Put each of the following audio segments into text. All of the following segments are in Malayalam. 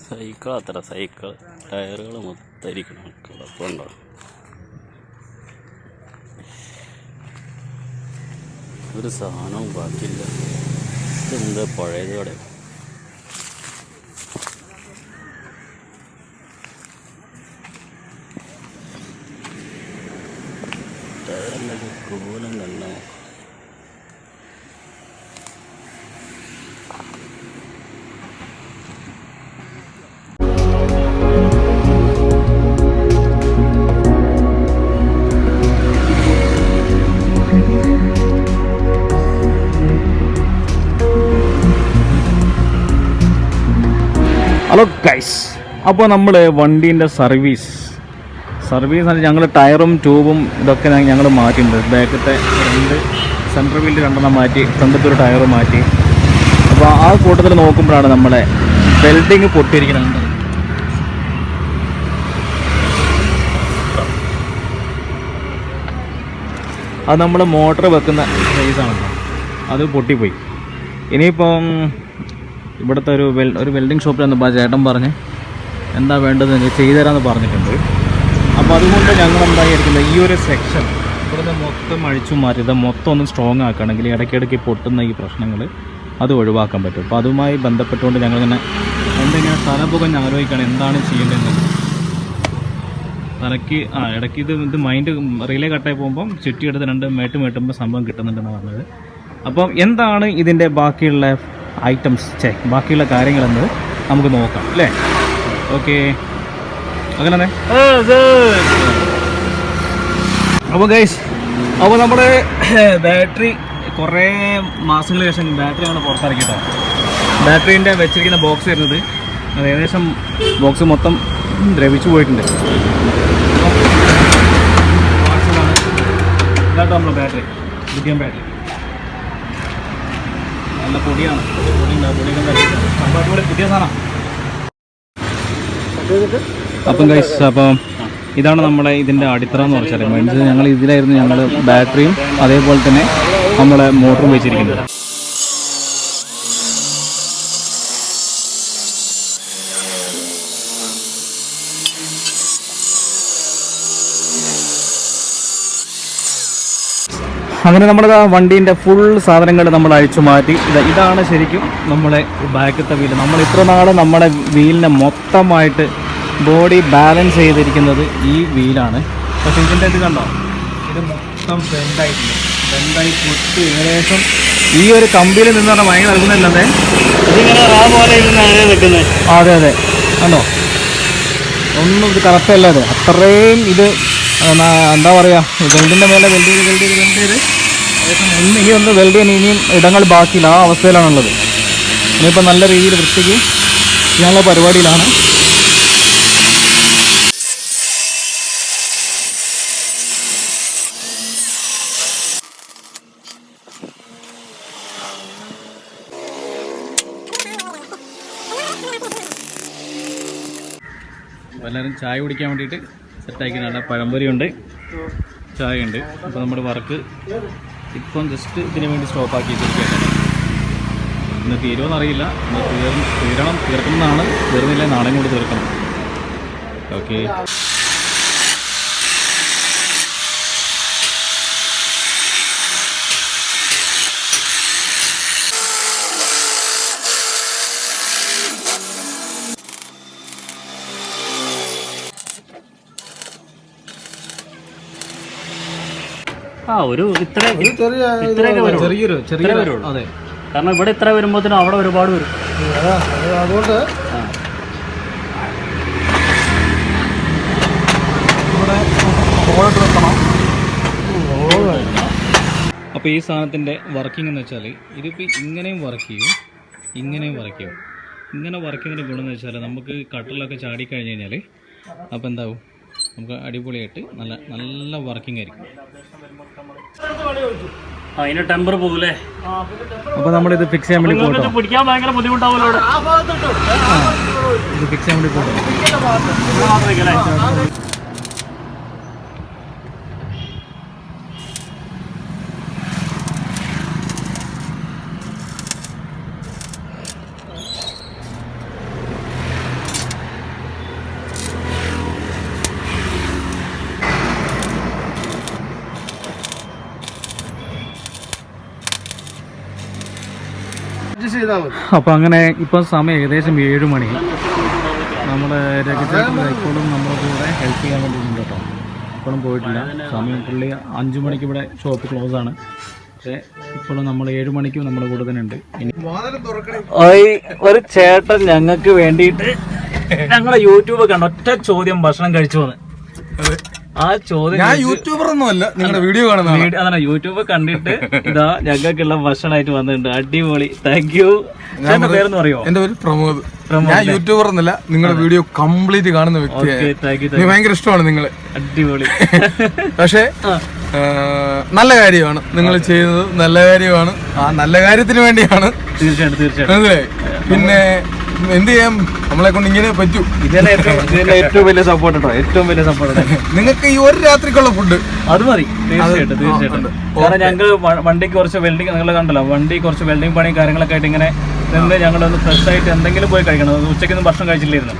സൈക്കിൾ അത്ര സൈക്കിൾ ടയറുകൾ മൊത്തം ഇരിക്കണം. കുഴപ്പമുണ്ടോ? ഒരു സാധനവും ബാക്കിയില്ല. ഇതെന്താ പഴയതോടെ ടയറിൻ്റെ കോലം കണ്ടോ? ഹലോ ഗൈസ്, അപ്പോൾ നമ്മൾ വണ്ടീൻ്റെ സർവീസ് ഞങ്ങൾ ടയറും ട്യൂബും ഇതൊക്കെ ഞങ്ങൾ മാറ്റിയിട്ടുണ്ട്. ബാക്കത്തെ രണ്ട് സെൻട്രൽ വീല് രണ്ടെണ്ണം മാറ്റി, ഫ്രണ്ടത്തെ ഒരു ടയർ മാറ്റി. അപ്പോൾ ആ കൂട്ടത്തിൽ നോക്കുമ്പോഴാണ് നമ്മളെ വെൽഡിങ് പൊട്ടിയിരിക്കുന്നത്. അത് നമ്മൾ മോട്ടർ വെക്കുന്ന സൈസാണ്, അത് പൊട്ടിപ്പോയി. ഇനിയിപ്പം ഇവിടുത്തെ ഒരു വെൽഡിങ് ഷോപ്പിൽ വന്നപ്പോൾ ചേട്ടൻ പറഞ്ഞ് എന്താ വേണ്ടതെന്ന് ചെയ്തു തരാമെന്ന് പറഞ്ഞിട്ടുണ്ട്. അപ്പോൾ അതുകൊണ്ട് ഞങ്ങൾ എന്തായിരിക്കുന്നത്, ഈ ഒരു സെക്ഷൻ ഇവിടുന്ന് മൊത്തം അഴിച്ചു മാറ്റി ഇത് മൊത്തം ഒന്ന് സ്ട്രോങ് ആക്കുകയാണെങ്കിൽ ഇടയ്ക്കിടയ്ക്ക് പൊട്ടുന്ന ഈ പ്രശ്നങ്ങൾ അത് ഒഴിവാക്കാൻ പറ്റും. അപ്പോൾ അതുമായി ബന്ധപ്പെട്ടുകൊണ്ട് ഞങ്ങളിങ്ങനെ എന്തെങ്കിലും സ്ഥലപുകഞ്ഞ് ആലോചിക്കുകയാണ് എന്താണ് ചെയ്യേണ്ടതെന്ന്. തലയ്ക്ക് ഇടയ്ക്ക് ഇത് മൈൻഡ് റിലേ കട്ടായി പോകുമ്പം ചുറ്റിയെടുത്ത് രണ്ട് മേട്ടുമ്പോൾ സംഭവം കിട്ടുന്നുണ്ടെന്ന് പറഞ്ഞത്. അപ്പം എന്താണ് ഇതിൻ്റെ ബാക്കിയുള്ള ഐറ്റംസ് ബാക്കിയുള്ള കാര്യങ്ങളെന്നത് നമുക്ക് നോക്കാം അല്ലേ? ഓക്കെ, അങ്ങനെ. അപ്പോൾ ഗൈസ്, അപ്പോൾ നമ്മുടെ ബാറ്ററി കുറേ മാസങ്ങൾക്ക് ശേഷം ബാറ്ററി നമ്മൾ പുറത്തിറക്കിയിട്ടാണ്. ബാറ്ററീൻ്റെ വെച്ചിരിക്കുന്ന ബോക്സ് വരുന്നത് അത് ഏകദേശം ബോക്സ് മൊത്തം ദ്രവിച്ചു പോയിട്ടുണ്ട്. ഇതാട്ടോ നമ്മൾ ബാറ്ററി, ലിഥിയം ബാറ്ററി. നല്ല പൊടിയാണ്, പുതിയ സാധനം. അപ്പം ഗൈസ്, അപ്പം ഇതാണ് നമ്മുടെ ഇതിൻ്റെ അടിത്തറ എന്ന് വെച്ചാൽ മീൻസ് ഞങ്ങൾ ഇതിലായിരുന്നു ഞങ്ങൾ ബാറ്ററിയും അതേപോലെ തന്നെ നമ്മളെ മോട്ടറും വെച്ചിരിക്കുന്നത്. അങ്ങനെ നമ്മുടെ വണ്ടീൻ്റെ ഫുൾ സാധനങ്ങൾ നമ്മൾ അഴിച്ചു മാറ്റി. ഇതാണ് ശരിക്കും നമ്മളെ ബാക്കത്തെ വീല്. നമ്മൾ ഇത്ര നാൾ നമ്മുടെ വീലിനെ മൊത്തമായിട്ട് ബോഡി ബാലൻസ് ചെയ്തിരിക്കുന്നത് ഈ വീലാണ്. പക്ഷേ ഇതിൻ്റെ ഇത് കണ്ടോ, ഇത് മൊത്തം ബെൻഡായി പൊട്ടി ഏകദേശം ഈ ഒരു കമ്പിയിൽ നിന്ന് പറഞ്ഞാൽ ഭയങ്കര നടക്കുന്നില്ലതെ ഇതിങ്ങനെ പോലെ ഇരുന്നാണ് വെക്കുന്നത്. അതെ കണ്ടോ, ഒന്നും ഇത് കറക്റ്റ് അല്ല. അത് അത്രയും ഇത് എന്താ പറയുക, വെൽഡിൻ്റെ മേലെ വെൽഡ് ചെയ്ത് ഇനി ഒന്ന് വെൽഡ് ചെയ്യാൻ ഇനിയും ഇടങ്ങൾ ബാക്കിയില്ല, ആ അവസ്ഥയിലാണുള്ളത്. ഇനിയിപ്പോൾ നല്ല രീതിയിൽ വൃത്തിക്ക് ചെയ്യാനുള്ള പരിപാടിയിലാണ്. എല്ലാവരും ചായ കുടിക്കാൻ വേണ്ടിയിട്ട് സെറ്റാക്കി. നല്ല പഴംപൊരിയുണ്ട്, ചായ ഉണ്ട്. അപ്പോൾ നമ്മുടെ വർക്ക് ഇപ്പം ജസ്റ്റ് ഇതിന് വേണ്ടി സ്റ്റോപ്പാക്കി വെച്ചിരിക്കുകയാണ്. ഇന്ന് തീരുമെന്നറിയില്ല, ഇന്ന് തീർക്കുന്നതാണ്. തീർന്നില്ല, നാളെയും കൂടി തീർക്കണം. ഓക്കെ. ഒരു ഇത്രയൊക്കെ വരുള്ളൂ. അതെ, കാരണം ഇവിടെ ഇത്ര വരുമ്പോഴത്തേനും അവിടെ ഒരുപാട് വരും. അതുകൊണ്ട് അപ്പോൾ ഈ സാധനത്തിൻ്റെ വർക്കിംഗ് എന്ന് വെച്ചാൽ ഇതിപ്പോൾ ഇങ്ങനെയും വർക്ക് ചെയ്യും, ഇങ്ങനെയും വർക്ക് ചെയ്യും. ഇങ്ങനെ വർക്ക് ചെയ്യുന്നതിൻ്റെ ഗുണം എന്ന് വെച്ചാൽ നമുക്ക് കട്ടറിലൊക്കെ ചാടിക്കഴിഞ്ഞ് കഴിഞ്ഞാൽ അപ്പോൾ എന്താവും, നമുക്ക് അടിപൊളിയായിട്ട് നല്ല വർക്കിംഗ് ആയിരിക്കും. അതിന് ടെമ്പർ പോകൂലേ? അപ്പോൾ നമ്മളിത് ഫിക്സ് ചെയ്യാൻ വേണ്ടി പോകട്ടോ, പിടിക്കാൻ ഭയങ്കര ബുദ്ധിമുട്ടാവുമല്ലോ. ഇത് ഫിക്സ് ചെയ്യാൻ വേണ്ടി പോകട്ടോ. അപ്പോൾ അങ്ങനെ ഇപ്പം സമയം ഏകദേശം 7 മണി. നമ്മുടെ രജചേട്ടൻ ഇപ്പോഴും നമ്മുടെ കൂടെ ഹെൽപ്പ് ചെയ്യാൻ വേണ്ടിയിട്ടുണ്ട് കേട്ടോ. ഇപ്പോഴും പോയിട്ടില്ല. സമയം പുള്ളി 5 മണിക്ക് ഇവിടെ ഷോപ്പ് ക്ലോസ് ആണ്. പക്ഷേ ഇപ്പോഴും നമ്മൾ 7 മണിക്കും നമ്മുടെ കൂടെ തന്നെ ഉണ്ട്. ഇനി ഒരു ചേട്ടൻ ഞങ്ങൾക്ക് വേണ്ടിയിട്ട് ഞങ്ങളെ യൂട്യൂബ് കണ്ട ഒറ്റ ചോദ്യം ഭക്ഷണം കഴിച്ചു വന്ന്. ആ ചോദ്യം ഞാൻ യൂട്യൂബർ ഒന്നുമല്ല, നിങ്ങളുടെ വീഡിയോ കാണുന്ന അതാണ്. യൂട്യൂബ് കണ്ടിട്ട് ഇതാ ഞങ്ങൾക്കുള്ള ഭക്ഷണമായിട്ട് വന്നിട്ടുണ്ട്. അടിപൊളി, താങ്ക് യു. എന്റെ പേരെന്ന് പറയോ? എന്റെ പേര് പ്രമോദ്. ഞാൻ യൂട്യൂബർ ഒന്നുമല്ല, നിങ്ങളുടെ വീഡിയോ കംപ്ലീറ്റ് കാണുന്ന വ്യക്തിയാണ്. ഭയങ്കര ഇഷ്ടമാണ് നിങ്ങള്. അടിപൊളി. പക്ഷേ നല്ല കാര്യമാണ് നിങ്ങൾ ചെയ്തത്, നല്ല കാര്യമാണ്. ആ നല്ല കാര്യത്തിന് വേണ്ടിയാണ്. തീർച്ചയായിട്ടും. പിന്നെ എന്ത് ചെയ്യാം, നമ്മളെ കൊണ്ട് ഇങ്ങനെ പറ്റൂ. ഇതിന്റെ ഏറ്റവും വലിയ സപ്പോർട്ട് കേട്ടോ, ഏറ്റവും വലിയ സപ്പോർട്ട്. നിങ്ങൾക്ക് ഈ ഒരു രാത്രിക്കുള്ള ഫുഡ് അത് മതി. തീർച്ചയായിട്ടും. കാരണം ഞങ്ങൾ വണ്ടിക്ക് കുറച്ച് വെൽഡിങ്, നിങ്ങൾ കണ്ടല്ലോ, വണ്ടി കുറച്ച് വെൽഡിങ് പണി കാര്യങ്ങളൊക്കെ ആയിട്ട് ഇങ്ങനെ നിന്ന് ഞങ്ങളൊന്ന് ഫ്രഷ് ആയിട്ട് എന്തെങ്കിലും പോയി കഴിക്കണം. ഉച്ചയ്ക്കൊന്നും ഭക്ഷണം കഴിച്ചില്ലായിരുന്നു.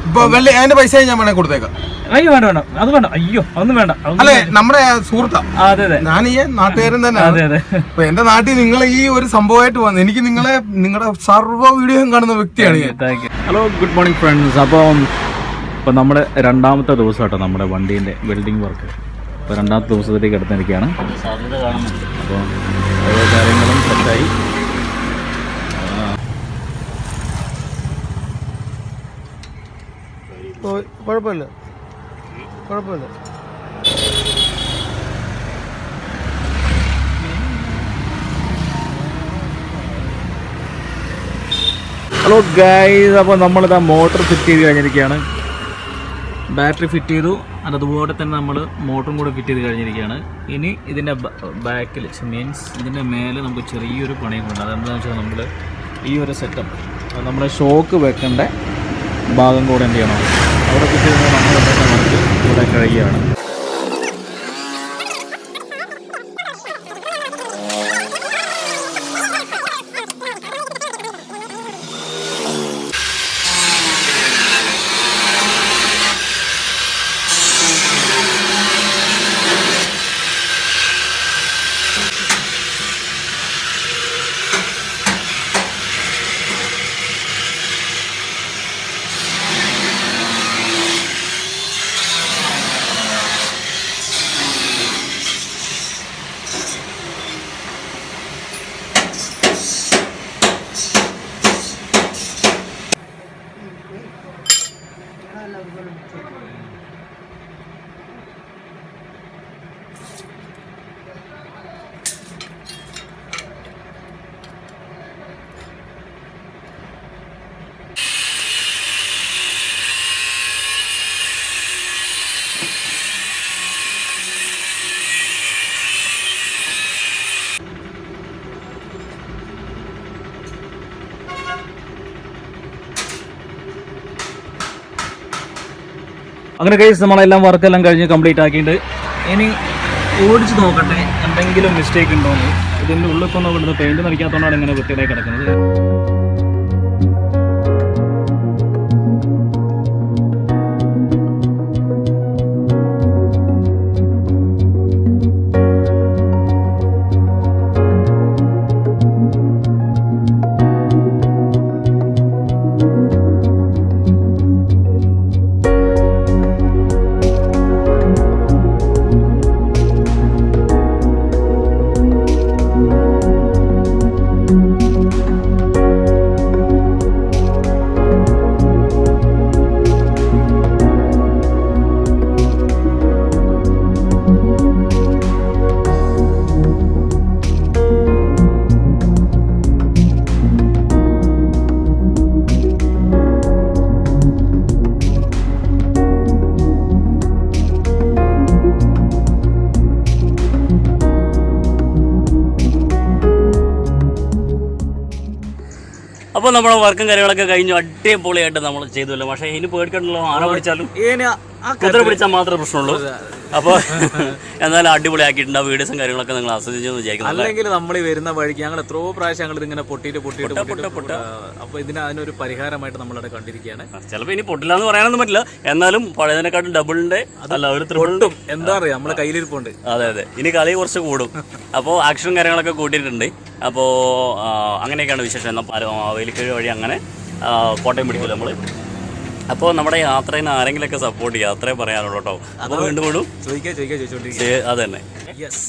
ഇപ്പൊ അതിന്റെ പൈസ ഞാൻ വേണേ കൊടുത്തേക്കാം. അയ്യോ വേണ്ട വേണ്ട, അത് വേണ്ട. അയ്യോ അതൊന്നും വേണ്ട. അല്ലെ നമ്മുടെ സുഹൃത്താ. അതെ അതെ, ഞാൻ ഈ നാട്ടുകാരൻ തന്നെ. അതെ അതെ. അപ്പൊ എന്റെ നാട്ടിൽ നിങ്ങൾ ഈ ഒരു സംഭവമായിട്ട് വന്നു. എനിക്ക് നിങ്ങളുടെ സർവ്വ വീഡിയോയും കാണുന്ന വ്യക്തിയാണ് ഞാൻ. Hello, good morning friends. അപ്പോൾ നമ്മുടെ 2ാമത്തെ ദിവസം കേട്ടോ നമ്മുടെ വണ്ടീൻ്റെ വെൽഡിങ് വർക്ക്. അപ്പോൾ 2ാമത്തെ ദിവസത്തിലേക്ക് എടുത്തിരിക്കുകയാണ്. അപ്പോൾ ഓരോ കാര്യങ്ങളും സെറ്റായി. കുഴപ്പമില്ല. ഹലോ ഗൈസ്, അപ്പോൾ നമ്മളിതാ മോട്ടർ ഫിറ്റ് ചെയ്ത് കഴിഞ്ഞിരിക്കുകയാണ്. ബാറ്ററി ഫിറ്റ് ചെയ്തു. അതുപോലെ തന്നെ നമ്മൾ മോട്ടറും കൂടെ ഫിറ്റ് ചെയ്ത് കഴിഞ്ഞിരിക്കുകയാണ്. ഇനി ഇതിൻ്റെ ബാക്കിൽ മീൻസ് ഇതിൻ്റെ മേലെ നമുക്ക് ചെറിയൊരു പണിയുണ്ട്. അതെന്താണെന്ന് വെച്ചാൽ നമ്മൾ ഈ ഒരു സെറ്റപ്പ് നമ്മുടെ ഷോക്ക് വെക്കേണ്ട ഭാഗം കൂടെ എന്ത് ചെയ്യണം, അവിടെ ഫിറ്റ് ചെയ്ത് നമ്മൾ തന്നെ ഇവിടെ കഴിയുകയാണ്. അങ്ങനെ കേസ് നമ്മളെല്ലാം വർക്കെല്ലാം കഴിഞ്ഞ് കംപ്ലീറ്റ് ആക്കിയിട്ട് ഇനി ഓടിച്ച് നോക്കട്ടെ എന്തെങ്കിലും മിസ്റ്റേക്ക് ഉണ്ടോയെന്ന്. ഇതിൻ്റെ ഉള്ളിൽ ഇവിടുന്ന് പെയിൻറ്റ് നിറയ്ക്കാത്തതുകൊണ്ടാണ് ഇങ്ങനെ വൃത്തിയായി കിടക്കുന്നത്. അപ്പോൾ നമ്മുടെ വർക്കും കാര്യങ്ങളൊക്കെ കഴിഞ്ഞു. അടിപൊളിയായിട്ട് നമ്മൾ ചെയ്തല്ലോ. പക്ഷേ ഇനി പേടിക്കണ്ടല്ലോ, ആരെ പിടിച്ചാലും കുതിര പിടിച്ചാൽ മാത്രമേ പ്രശ്നമുള്ളൂ. അപ്പോൾ എന്നാലും അടിപൊളിയാക്കിയിട്ടുണ്ട്. ആ വീഡിയോസും കാര്യങ്ങളൊക്കെ നിങ്ങൾ ആസ്വദിച്ചെന്ന് വിചാരിക്കുന്നു. അല്ലെങ്കിൽ നമ്മൾ ഈ വരുന്ന വഴിക്ക് ഞങ്ങൾ എത്രയോ പ്രാവശ്യം ഞങ്ങൾ ഇതിങ്ങനെ പൊട്ടിയിട്ട് അപ്പോൾ അതിനൊരു പരിഹാരമായിട്ട് നമ്മളവിടെ കണ്ടിരിക്കുകയാണ്. ചിലപ്പോൾ ഇനി പൊട്ടില്ല എന്ന് പറയാനൊന്നും പറ്റില്ല, എന്നാലും പഴയതിനെക്കാട്ടും ഡബിളിന്റെ അല്ല ഒരു ത്രിബിളും എന്താ പറയുക നമ്മളെ കയ്യിലിരിപ്പുണ്ട്. അതെ ഇനി കളി കുറച്ച് കൂടും. അപ്പോൾ ആക്ഷനും കാര്യങ്ങളൊക്കെ കൂട്ടിയിട്ടുണ്ട്. അപ്പോൾ അങ്ങനെയൊക്കെയാണ് വിശേഷം. എന്നാൽ വേലിക്കഴി വഴി അങ്ങനെ കോട്ടയം പിടിക്കില്ല നമ്മൾ. അപ്പോൾ നമ്മുടെ യാത്രയിൽ ആരെങ്കിലുമൊക്കെ സപ്പോർട്ട് ചെയ്യുക, അത്രേ പറയാനുള്ളൂ കേട്ടോ. അപ്പോൾ വീണ്ടും ചോദിച്ചോണ്ടിരിക്കുക. അത് തന്നെ. യെസ്.